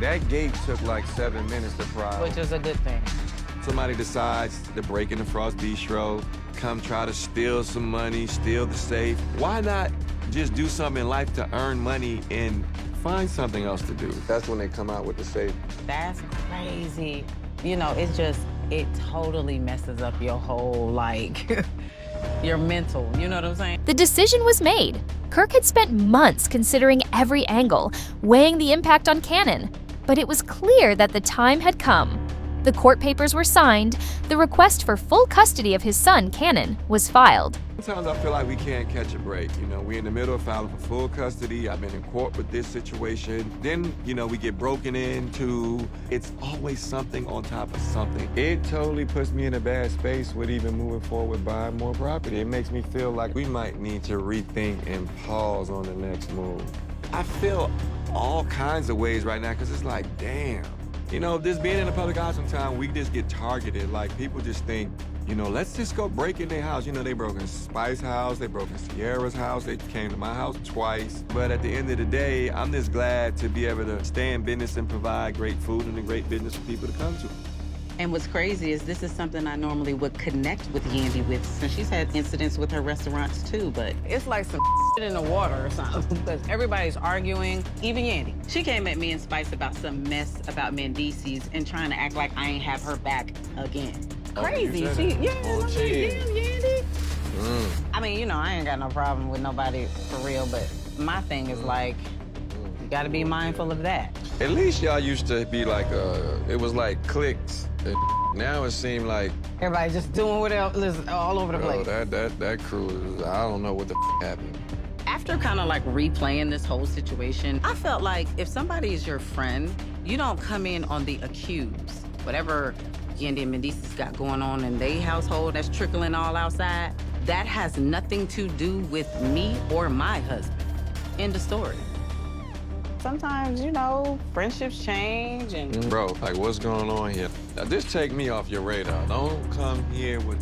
That gate took like 7 minutes to pry. Which is a good thing. Somebody decides to break into Frost Bistro, come try to steal some money, steal the safe. Why not just do something in life to earn money and find something else to do? That's when they come out with the safe. That's crazy. You know, it totally messes up your whole, like, your mental, you know what I'm saying? The decision was made. Kirk had spent months considering every angle, weighing the impact on Kannon. But it was clear that the time had come. The court papers were signed, the request for full custody of his son, Kannon, was filed. Sometimes I feel like we can't catch a break. You know, we're in the middle of filing for full custody. I've been in court with this situation. Then, you know, we get broken into. It's always something on top of something. It totally puts me in a bad space with even moving forward with buying more property. It makes me feel like we might need to rethink and pause on the next move. I feel all kinds of ways right now because it's like, damn. You know, just being in the public eye sometimes, we just get targeted. Like, people just think, you know, let's just go break in their house. You know, they broke in Spice's house, they broke in Sierra's house, they came to my house twice. But at the end of the day, I'm just glad to be able to stay in business and provide great food and a great business for people to come to. And what's crazy is this is something I normally would connect with Yandy with, since she's had incidents with her restaurants too, but it's like some shit in the water or something, because everybody's arguing, even Yandy. She came at me and Spice about some mess about Mendices and trying to act like I ain't have her back again. Crazy. Yeah, Yandy. I mean, you know, I ain't got no problem with nobody for real, but my thing is like, you gotta be mindful of that. At least y'all used to be like, it was like cliques. Now it seemed like Everybody just doing whatever, all over the place. That crew is, I don't know what the happened. After kind of like replaying this whole situation, I felt like if somebody is your friend, you don't come in on the accused. Whatever Yandy and Mendices got going on in their household that's trickling all outside, that has nothing to do with me or my husband. End of story. Sometimes, you know, friendships change and... Bro, like, what's going on here? Now, just take me off your radar. Don't come here with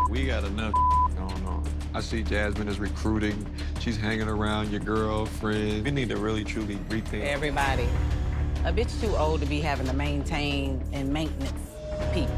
we got enough going on. I see Jasmine is recruiting. She's hanging around your girlfriend. We need to really, truly rethink. Everybody, a bitch too old to be having to maintain and maintenance people.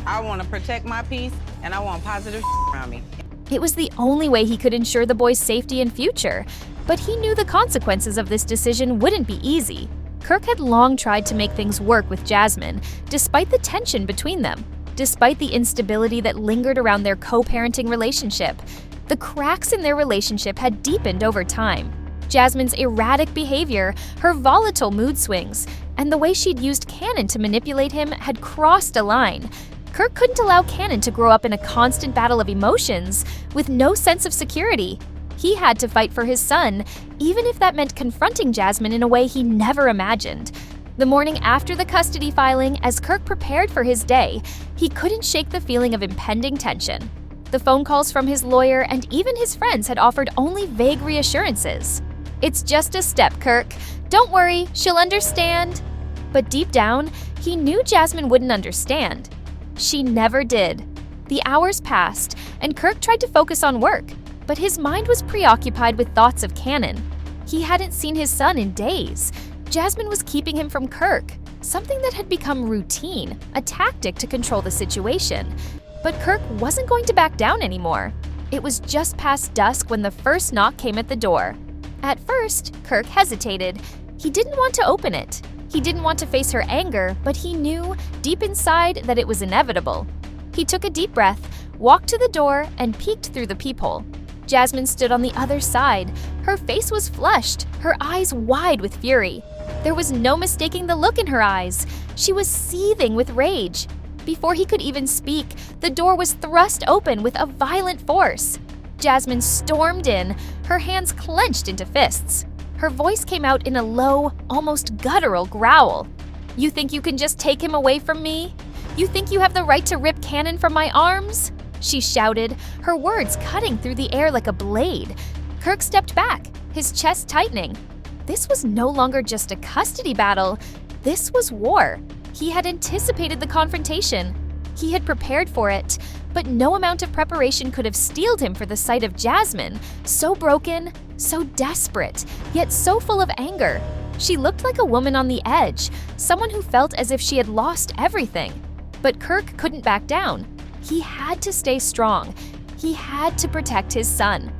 I want to protect my peace, and I want positive around me. It was the only way he could ensure the boy's safety and future. But he knew the consequences of this decision wouldn't be easy. Kirk had long tried to make things work with Jasmine, despite the tension between them, despite the instability that lingered around their co-parenting relationship. The cracks in their relationship had deepened over time. Jasmine's erratic behavior, her volatile mood swings, and the way she'd used Kannon to manipulate him had crossed a line. Kirk couldn't allow Kannon to grow up in a constant battle of emotions with no sense of security. He had to fight for his son, even if that meant confronting Jasmine in a way he never imagined. The morning after the custody filing, as Kirk prepared for his day, he couldn't shake the feeling of impending tension. The phone calls from his lawyer and even his friends had offered only vague reassurances. "It's just a step, Kirk. Don't worry, she'll understand." But deep down, he knew Jasmine wouldn't understand. She never did. The hours passed, and Kirk tried to focus on work. But his mind was preoccupied with thoughts of Kannon. He hadn't seen his son in days. Jasmine was keeping him from Kirk, something that had become routine, a tactic to control the situation. But Kirk wasn't going to back down anymore. It was just past dusk when the first knock came at the door. At first, Kirk hesitated. He didn't want to open it. He didn't want to face her anger, but he knew, deep inside, that it was inevitable. He took a deep breath, walked to the door, and peeked through the peephole. Jasmine stood on the other side. Her face was flushed, her eyes wide with fury. There was no mistaking the look in her eyes. She was seething with rage. Before he could even speak, the door was thrust open with a violent force. Jasmine stormed in, her hands clenched into fists. Her voice came out in a low, almost guttural growl. "You think you can just take him away from me? You think you have the right to rip Kannon from my arms?" She shouted, her words cutting through the air like a blade. Kirk stepped back, his chest tightening. This was no longer just a custody battle. This was war. He had anticipated the confrontation. He had prepared for it, but no amount of preparation could have steeled him for the sight of Jasmine, so broken, so desperate, yet so full of anger. She looked like a woman on the edge, someone who felt as if she had lost everything. But Kirk couldn't back down. He had to stay strong. He had to protect his son.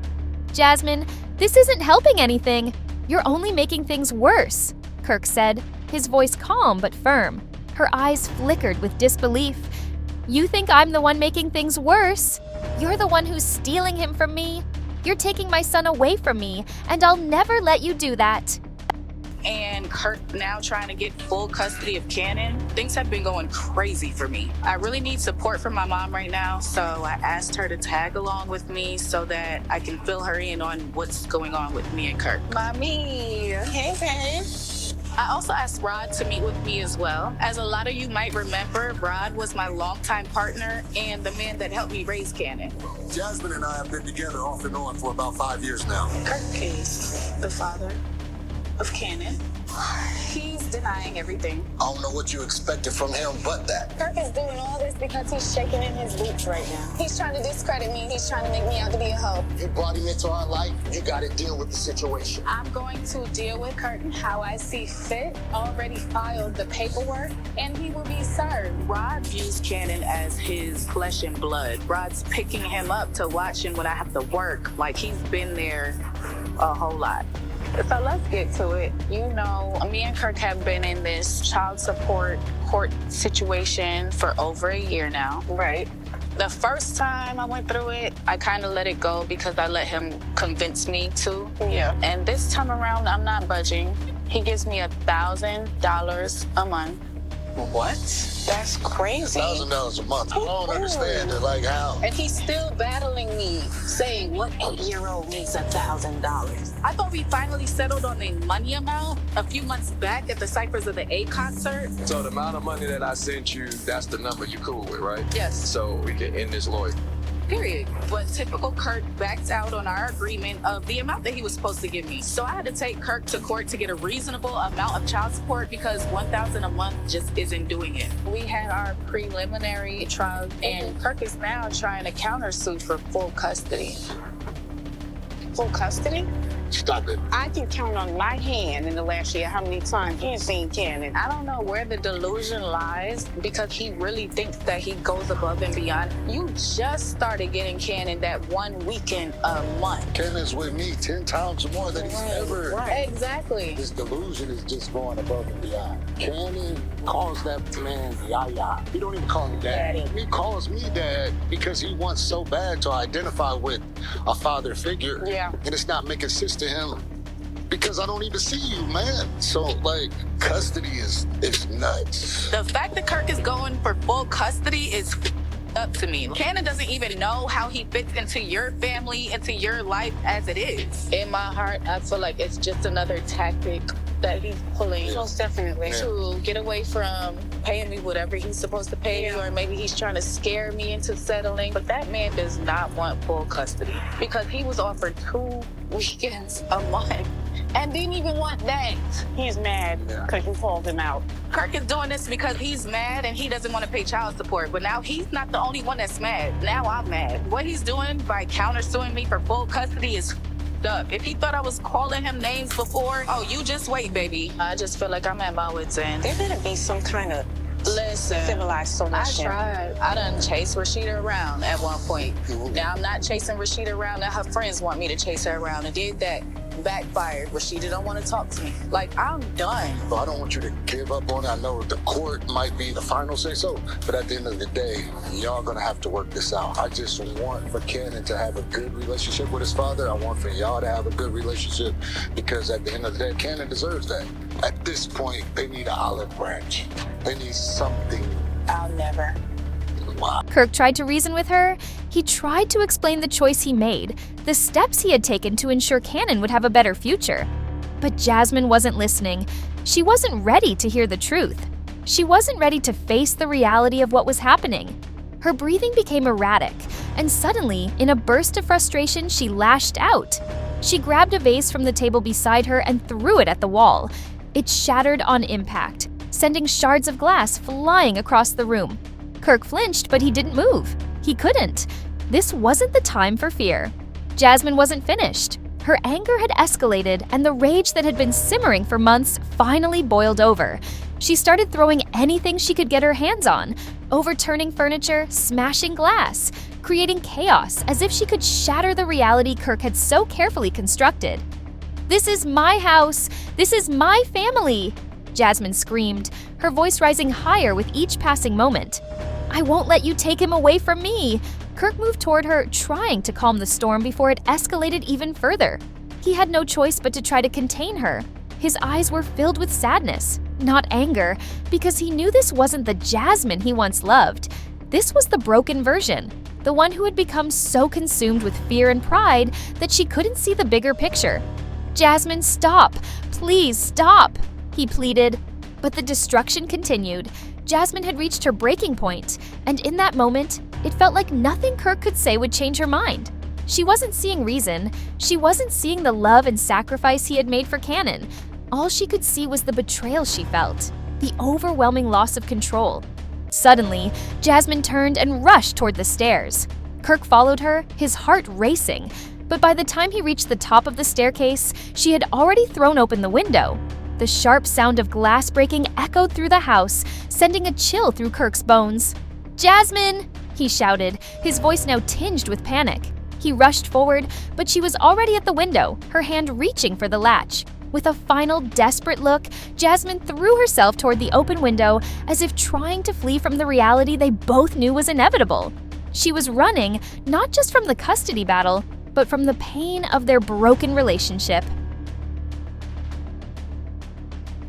"Jasmine, this isn't helping anything. You're only making things worse," Kirk said, his voice calm but firm. Her eyes flickered with disbelief. "You think I'm the one making things worse? You're the one who's stealing him from me. You're taking my son away from me, and I'll never let you do that." And Kirk now trying to get full custody of Kannon. Things have been going crazy for me. I really need support from my mom right now, so I asked her to tag along with me so that I can fill her in on what's going on with me and Kirk. Mommy, hey, babe. I also asked Rod to meet with me as well. As a lot of you might remember, Rod was my longtime partner and the man that helped me raise Kannon. Jasmine and I have been together off and on for about 5 years now. Kirk is the father of Kannon. He's denying everything. I don't know what you expected from him but that. Kirk is doing all this because he's shaking in his boots right now. He's trying to discredit me. He's trying to make me out to be a hoe. You brought him into our life, you gotta deal with the situation. I'm going to deal with Kirk how I see fit. Already filed the paperwork, and he will be served. Rod views Kannon as his flesh and blood. Rod's picking him up to watch him when I have to work. Like, he's been there a whole lot. So let's get to it. You know, me and Kirk have been in this child support court situation for over a year now. Right. The first time I went through it, I kind of let it go because I let him convince me to. Yeah. And this time around, I'm not budging. He gives me $1,000 a month. What? That's crazy. $1,000 a month. I don't understand it. Like, how? And he's still battling me, saying, what 8-year-old needs $1,000? I thought we finally settled on the money amount a few months back at the Cyphers of the A concert. So the amount of money that I sent you, that's the number you cool with, right? Yes. So we can end this lawyer. Period. But typical Kirk backed out on our agreement of the amount that he was supposed to give me. So I had to take Kirk to court to get a reasonable amount of child support because $1,000 a month just isn't doing it. We had our preliminary trial, and Kirk is now trying to countersue for full custody. Full custody? Stop it. I can count on my hand in the last year how many times he's seen Kannon. I don't know where the delusion lies because he really thinks that he goes above and beyond. You just started getting Kannon that one weekend a month. Cannon's with me 10 times more than he's ever. Right. Exactly. This delusion is just going above and beyond. Cannon calls that man Yaya. He don't even call him dad. Daddy. He calls me dad because he wants so bad to identify with a father figure. Yeah. And it's not making sense to him because I don't even see you, man. So, like, custody is nuts. The fact that Kirk is going for full custody is up to me. Kannon doesn't even know how he fits into your family, into your life as it is. In my heart, I feel like it's just another tactic that he's pulling Most definitely. to get away from paying me whatever he's supposed to pay me, or maybe he's trying to scare me into settling. But that man does not want full custody because he was offered 2 weekends a month and didn't even want that. He's mad because you called him out. Kirk is doing this because he's mad and he doesn't want to pay child support. But now he's not the only one that's mad. Now I'm mad. What he's doing by countersuing me for full custody is up. If he thought I was calling him names before, oh, you just wait, baby. I just feel like I'm at my wit's end. There better be some kind of Listen, civilized I solution. tried. I done chased Rashida around at one point. Now I'm not chasing Rashida around. Now her friends want me to chase her around and did that. Backfired. Rashida don't want to talk to me. Like, I'm done. But I don't want you to give up on it. I know the court might be the final say so, but at the end of the day, y'all gonna have to work this out. I just want for Kannon to have a good relationship with his father. I want for y'all to have a good relationship because at the end of the day, Kannon deserves that. At this point, they need an olive branch. They need something. I'll never. Wow. Kirk tried to reason with her. He tried to explain the choice he made, the steps he had taken to ensure Kannon would have a better future. But Jasmine wasn't listening. She wasn't ready to hear the truth. She wasn't ready to face the reality of what was happening. Her breathing became erratic, and suddenly, in a burst of frustration, she lashed out. She grabbed a vase from the table beside her and threw it at the wall. It shattered on impact, sending shards of glass flying across the room. Kirk flinched, but he didn't move. He couldn't. This wasn't the time for fear. Jasmine wasn't finished. Her anger had escalated, and the rage that had been simmering for months finally boiled over. She started throwing anything she could get her hands on, overturning furniture, smashing glass, creating chaos as if she could shatter the reality Kirk had so carefully constructed. "This is my house! This is my family!" Jasmine screamed, her voice rising higher with each passing moment. "I won't let you take him away from me!" Kirk moved toward her, trying to calm the storm before it escalated even further. He had no choice but to try to contain her. His eyes were filled with sadness, not anger, because he knew this wasn't the Jasmine he once loved. This was the broken version, the one who had become so consumed with fear and pride that she couldn't see the bigger picture. "Jasmine, stop! Please stop!" he pleaded. But the destruction continued. Jasmine had reached her breaking point, and in that moment, it felt like nothing Kirk could say would change her mind. She wasn't seeing reason. She wasn't seeing the love and sacrifice he had made for Kannon. All she could see was the betrayal she felt, the overwhelming loss of control. Suddenly, Jasmine turned and rushed toward the stairs. Kirk followed her, his heart racing. But by the time he reached the top of the staircase, she had already thrown open the window. The sharp sound of glass breaking echoed through the house, sending a chill through Kirk's bones. "Jasmine!" he shouted, his voice now tinged with panic. He rushed forward, but she was already at the window, her hand reaching for the latch. With a final desperate look, Jasmine threw herself toward the open window as if trying to flee from the reality they both knew was inevitable. She was running, not just from the custody battle, but from the pain of their broken relationship.